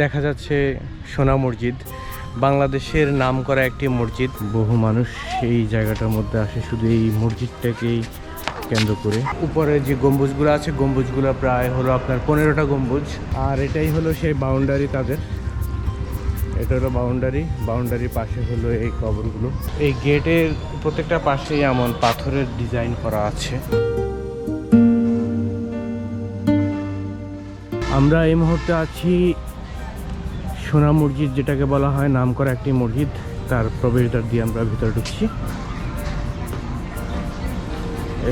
দেখা যাচ্ছে সোনা মসজিদ, বাংলাদেশের নামকরা একটি মসজিদ। বহু মানুষ এই জায়গাটার মধ্যে আসে শুধু এই মসজিদটাকেই কেন্দ্র করে। উপরে যে গম্বুজগুলো আছে, গম্বুজগুলো প্রায় হলো আপনার 15টা গম্বুজ। আর এটাই হলো সেই বাউন্ডারি তাদের। এটা হলো বাউন্ডারির পাশে হলো এই কবরগুলো। এই গেটের প্রত্যেকটা পাশেই এমন পাথরের ডিজাইন করা আছে। আমরা এই মুহূর্তে আছি সোনা মসজিদ, যেটাকে বলা হয় নামকরা একটি মসজিদ, তার প্রবেশদ্বার দিয়ে আমরা ভিতরে ঢুকছি।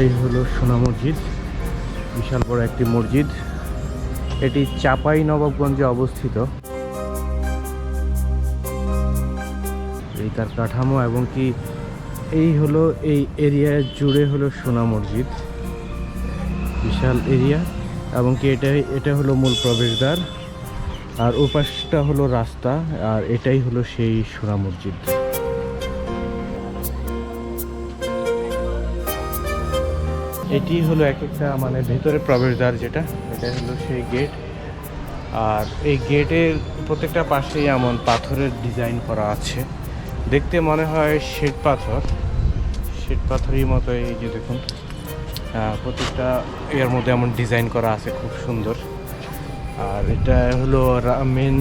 এই হলো সোনা মসজিদ, বিশাল বড় একটি মসজিদ। এটি চাঁপাইনবাবগঞ্জে অবস্থিত। এই তার কাঠামো এবং কি এই হলো এই এরিয়া জুড়ে হলো সোনা মসজিদ, বিশাল এরিয়া। এবং কি এটা হলো মূল প্রবেশদ্বার, আর ওপাশটা হলো রাস্তা, আর এটাই হলো সেই সোনা মসজিদ। এটি হলো এক একটা মানে ভেতরে প্রবেশদ্বার, যেটা এটা হলো সেই গেট। আর এই গেটের প্রত্যেকটা পাশেই এমন পাথরের ডিজাইন করা আছে। দেখতে মনে হয় শ্বেত পাথরের মতো। এই যে দেখুন, প্রত্যেকটা এর মধ্যে এমন ডিজাইন করা আছে, খুব সুন্দর। আর এটা হলো মেন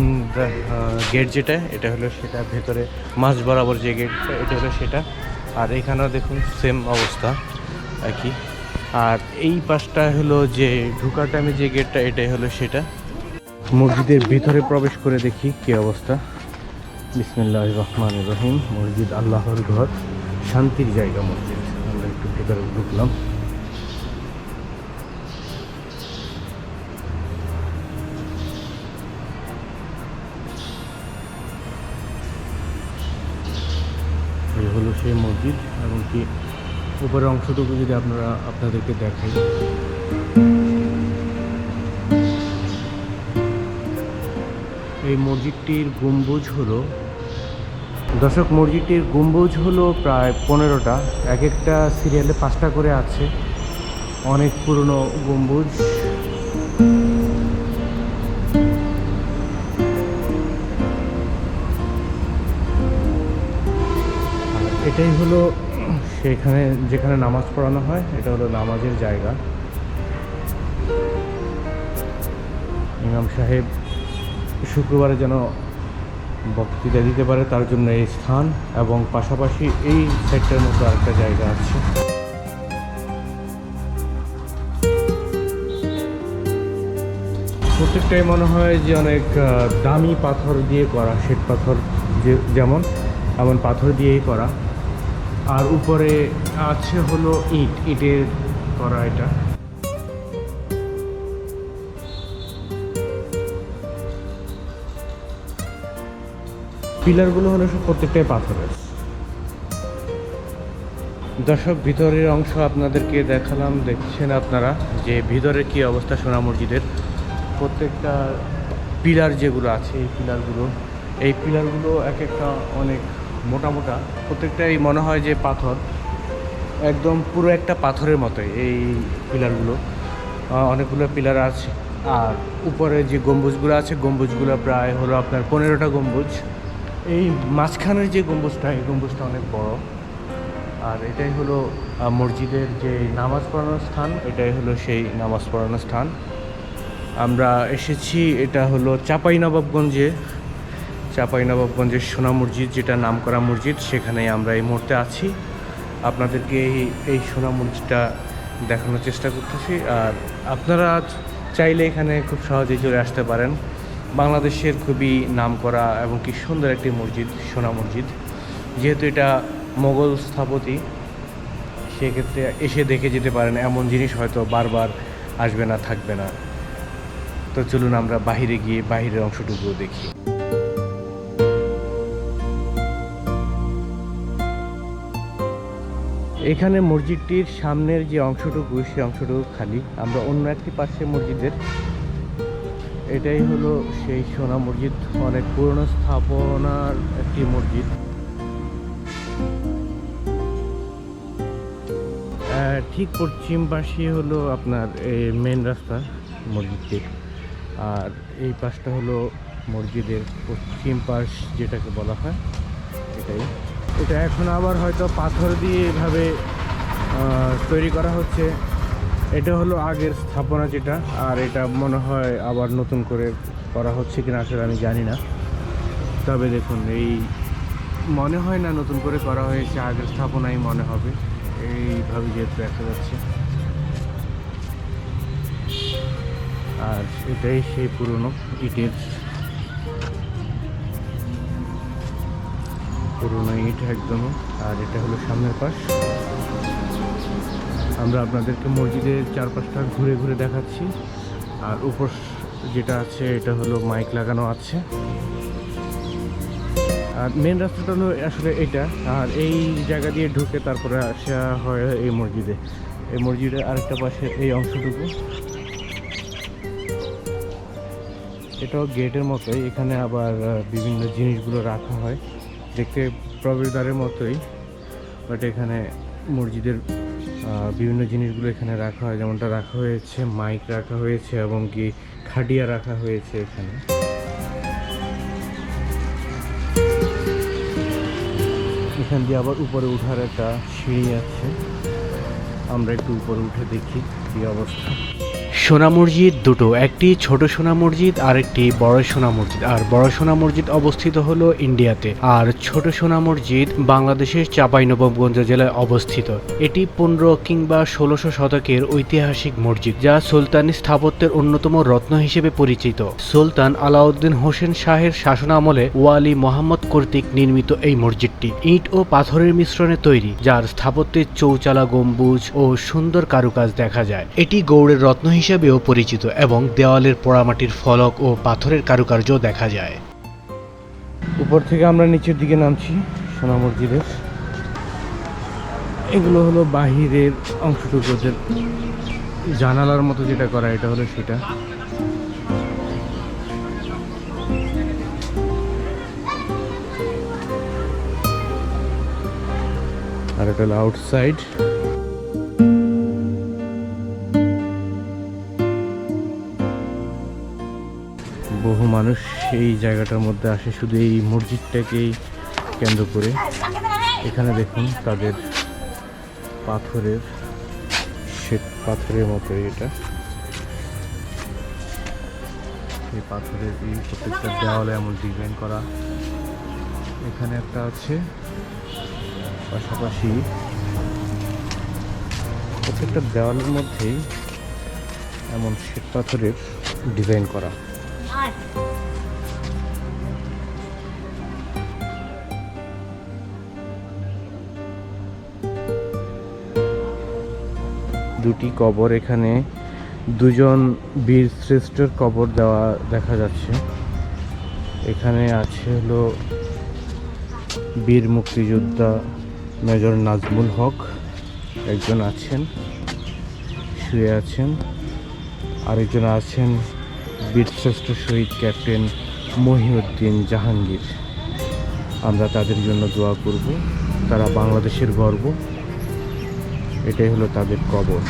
গেট, যেটা এটা হলো সেটা ভেতরে মাঝ বরাবর যে গেটটা, এটা হলো সেটা। আর এখানেও দেখুন সেম অবস্থা একই। আর এই পাশটা হলো যে ঢোকার টাইমে যে গেটটা, এটাই হলো সেটা। মসজিদের ভিতরে প্রবেশ করে দেখি কি অবস্থা। বিসমিল্লাহির রহমানির রহিম। মসজিদ আল্লাহর ঘর, শান্তির জায়গা মসজিদ। আমরা একটু ভিতরে ঢুকলাম। এই হলো সেই মসজিদ। এবং কি উপরের অংশটুকু যদি আপনাদেরকে দেখাই, এই মসজিদটির গম্বুজ হলো মসজিদটির গম্বুজ হলো প্রায় 15টা। এক একটা সিরিয়ালে 5টা করে আছে। অনেক পুরনো গম্বুজ। এটাই হলো সেখানে যেখানে নামাজ পড়ানো হয়। এটা হলো নামাজের জায়গা। ইমাম সাহেব শুক্রবারে যেন বক্তৃতা দিতে পারে, তার জন্য এই স্থান। এবং পাশাপাশি এই সাইডটার মতো আরেকটা জায়গা আছে। প্রত্যেকটাই মনে হয় যে অনেক দামি পাথর দিয়ে করা, শ্বেত পাথর যেমন এমন পাথর দিয়েই করা। আর উপরে আছে হলো ইটের করা। এটা পিলারগুলো হলো সব প্রত্যেকটাই পাথরের। দর্শক, ভিতরের অংশ আপনাদেরকে দেখালাম। দেখছেন আপনারা যে ভিতরের কি অবস্থা সোনা মসজিদের। প্রত্যেকটা পিলার যেগুলো আছে, এই পিলারগুলো এক একটা অনেক মোটা। প্রত্যেকটাই মনে হয় যে পাথর, একদম পুরো একটা পাথরের মতোই এই পিলারগুলো। অনেকগুলো পিলার আছে। আর উপরে যে গম্বুজগুলো আছে, গম্বুজগুলো প্রায় হলো আপনার 15টা গম্বুজ। এই মাঝখানের যে গম্বুজটা, এই গম্বুজটা অনেক বড়। আর এটাই হলো মসজিদের যে নামাজ পড়ানোর স্থান, এটাই হলো সেই নামাজ পড়ানোর স্থান। আমরা এসেছি, এটা হলো চাঁপাইনবাবগঞ্জের সোনা মসজিদ, যেটা নামকরা মসজিদ, সেখানেই আমরা এই মুহূর্তে আছি। আপনাদেরকে এই সোনা মসজিদটা দেখানোর চেষ্টা করতেছি। আর আপনারা চাইলে এখানে খুব সহজেই চলে আসতে পারেন। বাংলাদেশের খুবই নামকরা এবং কি সুন্দর একটি মসজিদ, সোনা মসজিদ। যেহেতু এটা মোগল স্থাপতি, সেক্ষেত্রে এসে দেখে যেতে পারেন। এমন জিনিস হয়তো বারবার আসবে না, থাকবে না। তো চলুন আমরা বাহিরে গিয়ে বাহিরের অংশটুকু দেখি। এখানে মসজিদটির সামনের যে অংশটুকু, সেই অংশটুকু খালি। আমরা অন্য একটি পাশে মসজিদের, এটাই হলো সেই সোনা মসজিদ। অনেক পুরনো স্থাপনার একটি মসজিদ। ঠিক পশ্চিম পাশে হলো আপনার মেন রাস্তা মসজিদটির। আর এই পাশটা হলো মসজিদের পশ্চিম পাশ যেটাকে বলা হয় এটাই। এটা এখন আবার হয়তো পাথর দিয়ে এভাবে তৈরি করা হচ্ছে। এটা হলো আগের স্থাপনা যেটা, আর এটা মনে হয় আবার নতুন করে করা হচ্ছে কিনা আসলে আমি জানি না। তবে দেখুন, এই মনে হয় না নতুন করে করা হয়েছে, আগের স্থাপনাই মনে হবে এইভাবে যেহেতু দেখা যাচ্ছে। আর এটাই সেই পুরনো ইটের ইট একদমই। আর এটা হলো সামনের পাশ। আমরা আপনাদেরকে মসজিদের চারপাশটা ঘুরে ঘুরে দেখাচ্ছি। আর উপর যেটা আছে এটা হলো মাইক লাগানো আছে। আর মেন রাস্তাটা হলো আসলে এটা। আর এই জায়গা দিয়ে ঢুকে তারপরে আসা হয় এই মসজিদে। এই মসজিদের আরেকটা পাশে এই অংশটুকু, এটাও গেটের মতোই। এখানে আবার বিভিন্ন জিনিসগুলো রাখা হয়, দেখতে প্রবেশদ্বারের মতোই, বাট এখানে মসজিদের বিভিন্ন জিনিসগুলো এখানে রাখা হয়। যেমনটা রাখা হয়েছে মাইক রাখা হয়েছে এবং কি খাটিয়া রাখা হয়েছে এখানে। এখান দিয়ে আবার উপরে ওঠার একটা সিঁড়ি আছে, আমরা একটু উপরে উঠে দেখি কি অবস্থা। সোনা মসজিদ দুটো, একটি ছোট সোনা মসজিদ আর একটি বড় সোনা মসজিদ। আর বড় সোনা মসজিদ অবস্থিত হলো ইন্ডিয়াতে, আর ছোট সোনা মসজিদ বাংলাদেশের চাঁপাইনবাবগঞ্জ জেলায় অবস্থিত। এটি 15 কিংবা 1600 শতকের ঐতিহাসিক মসজিদ, যা সুলতানি স্থাপত্যের অন্যতম রত্ন হিসেবে পরিচিত। সুলতান আলাউদ্দিন হোসেন শাহের শাসনামলে ওয়ালি মোহাম্মদ কর্তৃক নির্মিত এই মসজিদটি ইট ও পাথরের মিশ্রণে তৈরি, যার স্থাপত্যের চৌচালা গম্বুজ ও সুন্দর কারুকাজ দেখা যায়। এটি গৌড়ের রত্ন হিসেবেও পরিচিত এবং দেওয়ালের পোড়ামাটির ফলক ও পাথরের কারুকার্য দেখা যায়। উপর থেকে আমরা নিচের দিকে নামছি সোনা মসজিদের। এগুলো হলো বাহিরের অংশটুকু, জানালার মতো যেটা করা, এটা হলো সেটা। আর এটা হলো আউটসাইড। বহু মানুষ এই জায়গাটার মধ্যে আসে শুধু এই মসজিদটাকেই কেন্দ্র করে। এখানে দেখুন তাদের পাথরের শ্বেত পাথরের মতো এটা, এই পাথরের এই প্রত্যেকটা দেওয়ালে এমন ডিজাইন করা। এখানে একটা আছে, পাশাপাশি প্রত্যেকটা দেওয়ালের মধ্যেই এমন শ্বেত পাথরের ডিজাইন করা। দুটি কবর, এখানে দুজন বীর শ্রেষ্ঠর কবর দেওয়া দেখা যাচ্ছে। এখানে আছে হলো বীর মুক্তিযোদ্ধা মেজর নাজমুল হক একজন আছেন, শুয়ে আছেন। আরেকজন আছেন বীরশ্রেষ্ঠ শহীদ ক্যাপ্টেন মহিউদ্দিন জাহাঙ্গীর। আমরা তাদের জন্য দোয়া করব, তারা বাংলাদেশের গর্ব। এটাই হলো তাদের কবর।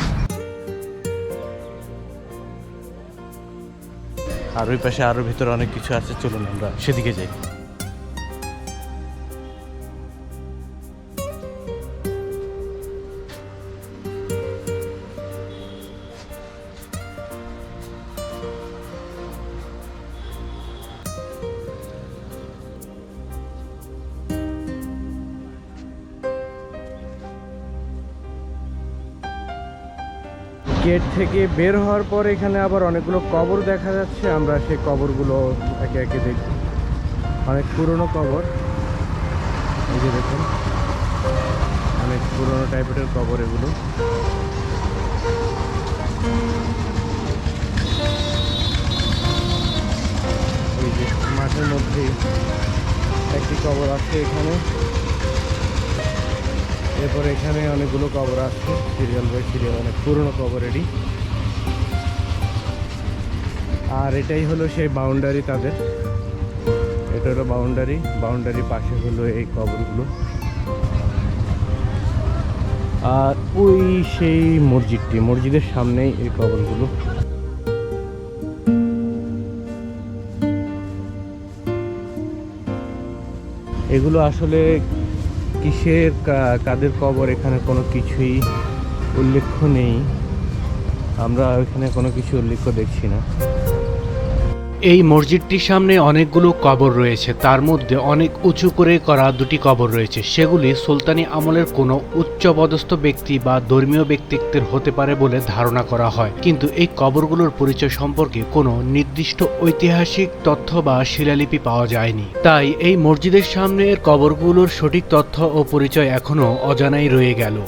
আর ওই পাশে আরো ভিতরে অনেক কিছু আছে, চলুন আমরা সেদিকে যাই। গেট থেকে বের হওয়ার পর এখানে আবার অনেকগুলো কবর দেখা যাচ্ছে। আমরা সেই কবরগুলো একে একে দেখি। অনেক পুরনো কবর, এই যে দেখুন অনেক পুরনো টাইপের কবর এগুলো। এই যে মাঠের মধ্যেই একটি কবর আছে এখানে। এরপর এখানে অনেকগুলো কবর আছে সিরিয়াল বাই সিরিয়াল, অনেক পুরনো কবরেরই। আর এটাই হলো সেই বাউন্ডারি তাদের, এটা হলো বাউন্ডারি পাশে হলো এই কবরগুলো। আর ওই সেই মসজিদের সামনেই এই কবরগুলো। এগুলো আসলে কিসের কাদের কবর এখানে কোনো কিছুই উল্লেখ নেই, আমরা এখানে কোনো কিছু উল্লেখ দেখছি না। এই মসজিদটির সামনে অনেকগুলো কবর রয়েছে, তার মধ্যে অনেক উঁচু করে করা দুটি কবর রয়েছে, সেগুলি সুলতানি আমলের কোনো উচ্চপদস্থ ব্যক্তি বা ধর্মীয় ব্যক্তিত্বের হতে পারে বলে ধারণা করা হয়। কিন্তু এই কবরগুলোর পরিচয় সম্পর্কে কোনো নির্দিষ্ট ঐতিহাসিক তথ্য বা শিলালিপি পাওয়া যায়নি। তাই এই মসজিদের সামনের কবরগুলোর সঠিক তথ্য ও পরিচয় এখনও অজানাই রয়ে গেল।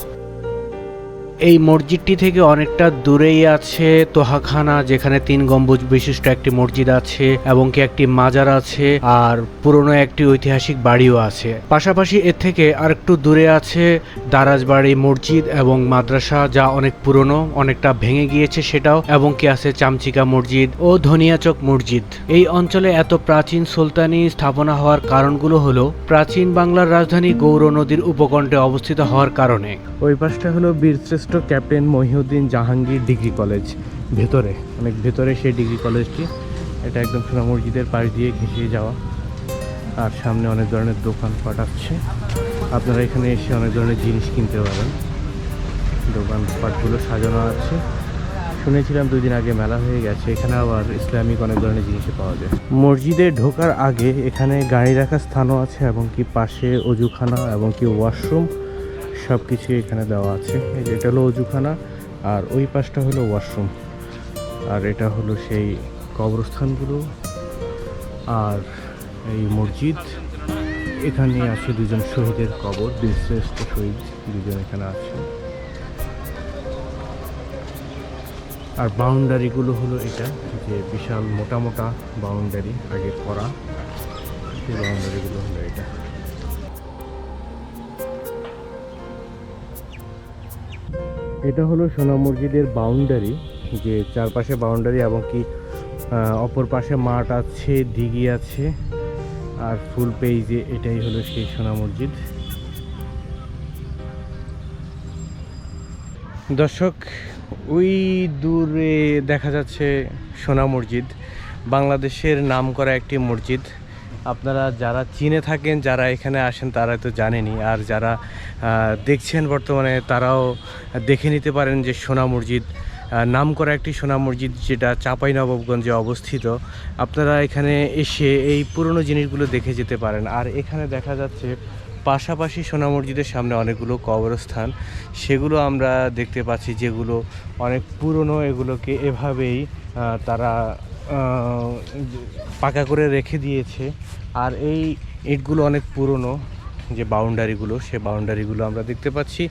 এই মসজিদটি থেকে অনেকটা দূরেই আছে তোহাখানা, যেখানে 3 গম্বুজ বিশিষ্ট একটি মসজিদ আছে এবং কি একটি মাজার আছে, আর পুরনো একটি ঐতিহাসিক বাড়িও আছে। পাশাপাশি এর থেকে আরেকটু দূরে আছে দারাজবাড়ি মসজিদ এবং মাদ্রাসা, যা অনেক পুরনো, অনেকটা ভেঙে গিয়েছে সেটাও, এবং কি আছে চামচিকা মসজিদ ও ধনিয়াচক মসজিদ। এই অঞ্চলে এত প্রাচীন সুলতানি স্থাপনা হওয়ার কারণগুলো হলো প্রাচীন বাংলার রাজধানী গৌর নদীর উপকণ্ঠে অবস্থিত হওয়ার কারণে। ওই পাশটা হলো বীরশ্রেষ্ঠ captain Mohiuddin Jahangir degree college, ভেতরে অনেক ভেতরে সেই ডিগ্রি কলেজটি। এটা একদম সোনা মসজিদের পাশ দিয়ে ঘেঁষে যাওয়া, আর সামনে অনেক ধরনের দোকানপাট আছে, আপনারা এখানে এসে অনেক ধরনের জিনিস কিনতে পারেন। দোকানপাটগুলো সাজানো আছে, শুনেছিলাম 2 দিন আগে মেলা হয়ে গেছে, এখানে আবার ইসলামিক অনেক ধরনের জিনিসও পাওয়া যায়। মসজিদে ঢোকার আগে এখানে গাড়ি রাখার স্থানও আছে, এবং কি পাশে অজুখানা এবং কি ওয়াশরুম সব কিছু এখানে দেওয়া আছে। এটা হলো অজুখানা, আর ওই পাশটা হলো ওয়াশরুম, আর এটা হলো সেই কবরস্থানগুলো। আর এই মসজিদ, এখানে আছে 2জন শহীদের কবর, বীরশ্রেষ্ঠ শহীদ 2জন এখানে আছে। আর বাউন্ডারিগুলো হলো এটা, যে বিশাল মোটা মোটা বাউন্ডারি আগে করা, সেই বাউন্ডারিগুলো হলো এটা। এটা হলো সোনা মসজিদের বাউন্ডারি, যে চারপাশে বাউন্ডারি এবং কি অপর পাশে মাঠ আছে, দিঘি আছে, আর ফুল পেইজে এটাই হলো সেই সোনা মসজিদ। দর্শক, ওই দূরে দেখা যাচ্ছে সোনা মসজিদ, বাংলাদেশের নামকরা একটি মসজিদ। আপনারা যারা চিনে থাকেন, যারা এখানে আসেন, তারা তো জানেনই, আর যারা দেখছেন বর্তমানে তারাও দেখে নিতে পারেন যে সোনা মসজিদ নামকরা একটি সোনা মসজিদ, যেটা চাঁপাইনবাবগঞ্জে অবস্থিত। আপনারা এখানে এসে এই পুরনো জিনিসগুলো দেখে যেতে পারেন। আর এখানে দেখা যাচ্ছে পাশাপাশি সোনা মসজিদের সামনে অনেকগুলো কবরস্থান, সেগুলো আমরা দেখতে পাচ্ছি, যেগুলো অনেক পুরনো। এগুলোকে এভাবেই তারা পাকা করে রেখে দিয়েছে। আর এই ইটগুলো অনেক পুরনো, যে বাউন্ডারিগুলো, সে বাউন্ডারিগুলো আমরা দেখতে পাচ্ছি।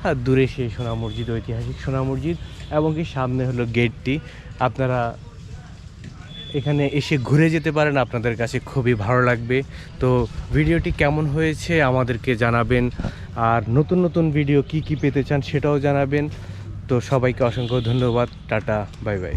আর দূরে সেই সোনা মসজিদ, ঐতিহাসিক সোনা মসজিদ, এবং কি সামনে হলো গেটটি। আপনারা এখানে এসে ঘুরে যেতে পারেন, আপনাদের কাছে খুবই ভালো লাগবে। তো ভিডিওটি কেমন হয়েছে আমাদেরকে জানাবেন, আর নতুন নতুন ভিডিও কি পেতে চান সেটাও জানাবেন। তো সবাইকে অসংখ্য ধন্যবাদ, টাটা, বাই বাই।